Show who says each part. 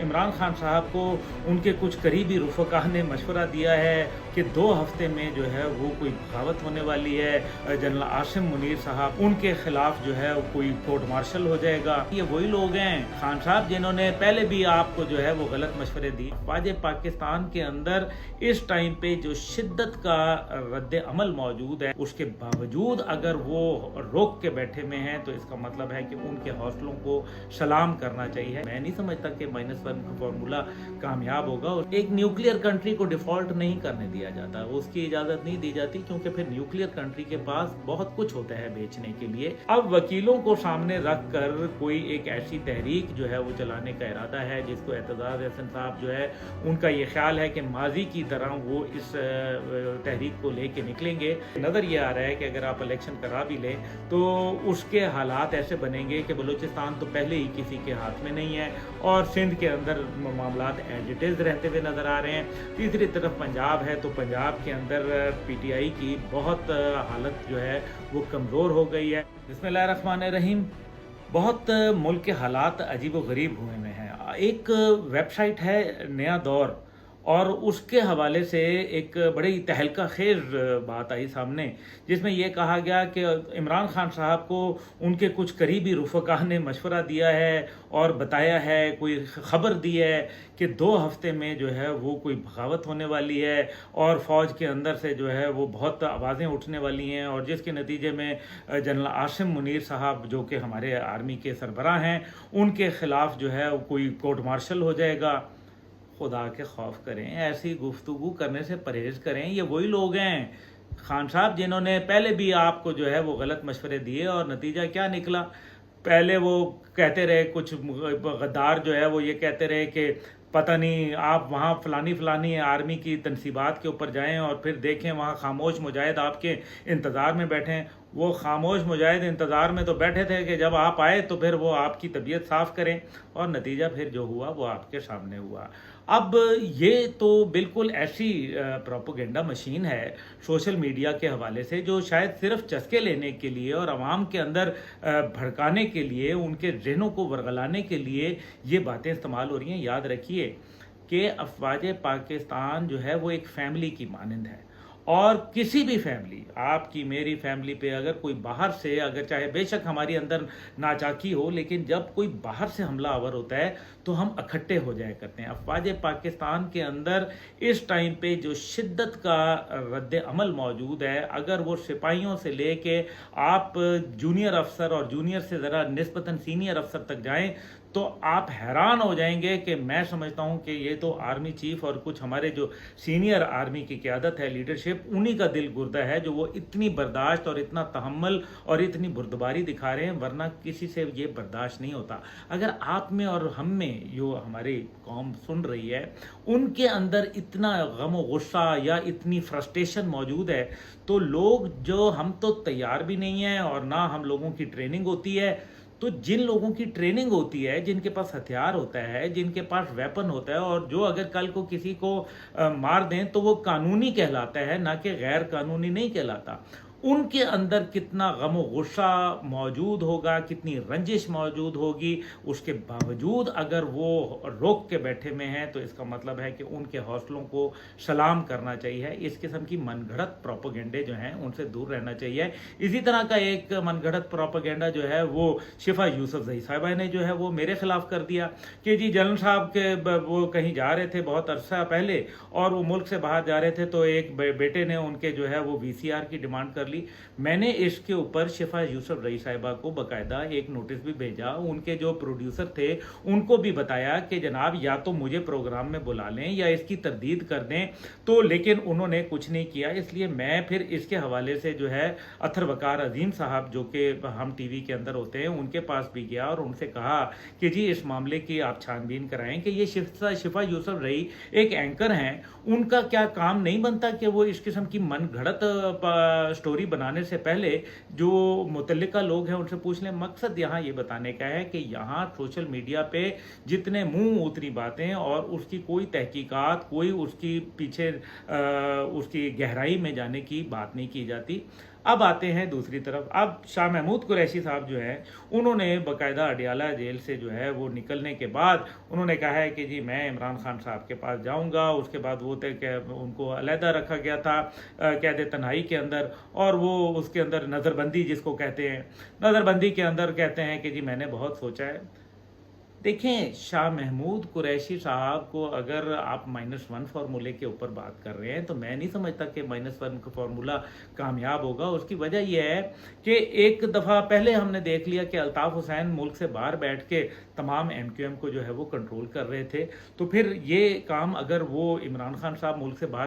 Speaker 1: इमरान खान साहब को उनके कुछ करीबी रफ़क़ा ने मशवरा दिया है कि 2 हफ्ते में जो है वो कोई बगावत होने वाली है। जनरल आसिम मुनीर साहब उनके खिलाफ जो है कोई कोर्ट मार्शल हो जाएगा। ये वही लोग हैं खान साहब जिन्होंने पहले भी आपको जो है वो गलत मशवरे दी। वाजे पाकिस्तान के अंदर इस टाइम पे जो शिद्दत का रद्द अमल मौजूद है, उसके बावजूद अगर वो रोक के बैठे में हैं तो इसका मतलब है कि उनके हौसलों को सलाम करना चाहिए। मैं नहीं समझता कि -1 का फॉर्मूला कामयाब होगा। और एक न्यूक्लियर कंट्री को डिफॉल्ट नहीं करने दिया जाता, उसकी इजाजत नहीं दी जाती, क्योंकि फिर न्यूक्लियर कंट्री के पास बहुत कुछ होता है बेचने के लिए। अब वकीलों को सामने रख कर कोई एक ऐसी तहरीक जो है वो चलाने का इरादा है जिसको एतजाज हसन साहब जो है उनका ये ख्याल है कि माजी की तरह वो इस तहरीक को लेके निकलेंगे। नजर ये आ रहा है कि अगर आप इलेक्शन करा भी लें तो उसके हालात ऐसे बनेंगे कि बलूचिस्तान तो पहले ही किसी के हाथ में नहीं है और सिंध के अंदर मामलात एज इट इज़ रहते हुए नज़र आ रहे हैं। तीसरी तरफ पंजाब है तो पंजाब के अंदर PTI की बहुत हालत जो है वो कमज़ोर हो गई है। बिस्मिल्लाहिर्रहमानिर्रहीम। बहुत मुल्क के हालात अजीब व गरीब हुए में हैं। एक वेबसाइट है नया दौर और उसके हवाले से एक बड़ी तहलका खेज बात आई सामने, जिसमें यह कहा गया कि इमरान खान साहब को उनके कुछ करीबी रफ़क़ा ने मशवरा दिया है और बताया है, कोई ख़बर दी है कि 2 हफ्ते में जो है वो कोई बगावत होने वाली है और फ़ौज के अंदर से जो है वो बहुत आवाज़ें उठने वाली हैं और जिसके नतीजे में जनरल आसिम मुनीर साहब जो कि हमारे आर्मी के सरबराह हैं उनके ख़िलाफ़ जो है कोई कोर्ट मार्शल हो जाएगा। खुदा के खौफ करें, ऐसी गुफ्तगू करने से परहेज़ करें। ये वही लोग हैं खान साहब जिन्होंने पहले भी आपको जो है वो गलत मशवरे दिए और नतीजा क्या निकला। पहले वो कहते रहे, कुछ गद्दार जो है वो ये कहते रहे कि पता नहीं आप वहाँ फलानी आर्मी की तनसीबात के ऊपर जाएं और फिर देखें वहाँ खामोश मुजाहिद आपके इंतज़ार में बैठे। वो खामोश मुजाहिद इंतज़ार में तो बैठे थे कि जब आप आए तो फिर वो आपकी तबीयत साफ़ करें, और नतीजा फिर जो हुआ वो आपके सामने हुआ। अब ये तो बिल्कुल ऐसी प्रोपेगेंडा मशीन है सोशल मीडिया के हवाले से जो शायद सिर्फ चस्के लेने के लिए और आवाम के अंदर भड़काने के लिए, उनके जहनों को वरगलाने के लिए ये बातें इस्तेमाल हो रही हैं। याद रखिए कि अफवाज पाकिस्तान जो है वो एक फैमिली की मानंद है और किसी भी फैमिली, आपकी मेरी फैमिली पे अगर कोई बाहर से, अगर चाहे बेशक हमारी अंदर नाचाकी हो, लेकिन जब कोई बाहर से हमला आवर होता है तो हम इकट्ठे हो जाया करते हैं। अफवाज पाकिस्तान के अंदर इस टाइम पे जो शिद्दत का रद्द अमल मौजूद है, अगर वो सिपाहियों से ले के आप जूनियर अफसर और जूनियर से ज़रा निस्बतन सीनियर अफसर तक जाएं तो आप हैरान हो जाएंगे कि मैं समझता हूं कि ये तो आर्मी चीफ और कुछ हमारे जो सीनियर आर्मी की क़यादत है, लीडरशिप, उन्हीं का दिल गुर्दा है जो वो इतनी बर्दाश्त और इतना तहम्मुल और इतनी बुर्दबारी दिखा रहे हैं, वरना किसी से ये बर्दाश्त नहीं होता। अगर आप में और हम में, जो हमारी कौम सुन रही है, उनके अंदर इतना गम और गुस्सा या इतनी फ्रस्ट्रेशन मौजूद है तो लोग जो, हम तो तैयार भी नहीं हैं और ना हम लोगों की ट्रेनिंग होती है, तो जिन लोगों की ट्रेनिंग होती है, जिनके पास हथियार होता है, जिनके पास वेपन होता है और जो अगर कल को किसी को मार दें तो वो कानूनी कहलाता है, ना कि गैर कानूनी नहीं कहलाता, उनके अंदर कितना गम और गुस्सा मौजूद होगा, कितनी रंजिश मौजूद होगी, उसके बावजूद अगर वो रोक के बैठे में हैं तो इसका मतलब है कि उनके हौसलों को सलाम करना चाहिए। इस किस्म की मनगढ़ंत प्रोपेगेंडे जो हैं उनसे दूर रहना चाहिए। इसी तरह का एक मनगढ़ंत प्रोपेगेंडा जो है वो शिफा यूसुफजई साहिबा ने जो है वो मेरे खिलाफ कर दिया कि जी जनरल साहब के वो कहीं जा रहे थे बहुत अरसा पहले और वो मुल्क से बाहर जा रहे थे तो एक बेटे ने उनके जो है वो VCR की डिमांड कर ली। मैंने इसके ऊपर शिफा यूसुफजई साहिबा को बकायदा एक नोटिस भी भेजा, उनके जो प्रोड्यूसर थे उनको भी बताया कि जनाब या तो मुझे प्रोग्राम में बुला लें या इसकी तरदीद कर दें, तो लेकिन उन्होंने कुछ नहीं किया। इसलिए मैं फिर इसके हवाले से जो है अथर वकार अजीम साहब जो कि हम TV के अंदर होते हैं उनके पास भी गया और उनसे कहा कि जी इस मामले की आप छानबीन कराएं कि ये शिफा यूसुफजई एक एंकर हैं, उनका क्या काम नहीं बनता कि वो इस किस्म की मनगढ़ंत स्टोरी बनाने से पहले जो मुतल्लिका लोग हैं उनसे पूछ लें। मकसद यहाँ ये बताने का है कि यहाँ सोशल मीडिया पे जितने मुंह उतनी बातें और उसकी कोई तहकीकात, कोई उसकी पीछे उसकी गहराई में जाने की बात नहीं की जाती। اب آتے ہیں دوسری طرف، اب شاہ محمود قریشی صاحب جو ہیں انہوں نے باقاعدہ اڈیالہ جیل سے جو ہے وہ نکلنے کے بعد انہوں نے کہا ہے کہ جی میں عمران خان صاحب کے پاس جاؤں گا. اس کے بعد وہ تھے کہ ان کو علیحدہ رکھا گیا تھا قید تنہائی کے اندر، اور وہ اس کے اندر نظر بندی جس کو کہتے ہیں، نظر بندی کے اندر کہتے ہیں کہ جی میں نے بہت سوچا ہے. دیکھیں شاہ محمود قریشی صاحب کو اگر آپ -1 فارمولے کے اوپر بات کر رہے ہیں تو میں نہیں سمجھتا کہ -1 کا فارمولہ کامیاب ہوگا. اس کی وجہ یہ ہے کہ ایک دفعہ پہلے ہم نے دیکھ لیا کہ الطاف حسین ملک سے باہر بیٹھ کے تمام MQM کو جو ہے وہ کنٹرول کر رہے تھے، تو پھر یہ کام اگر وہ عمران خان صاحب ملک سے باہر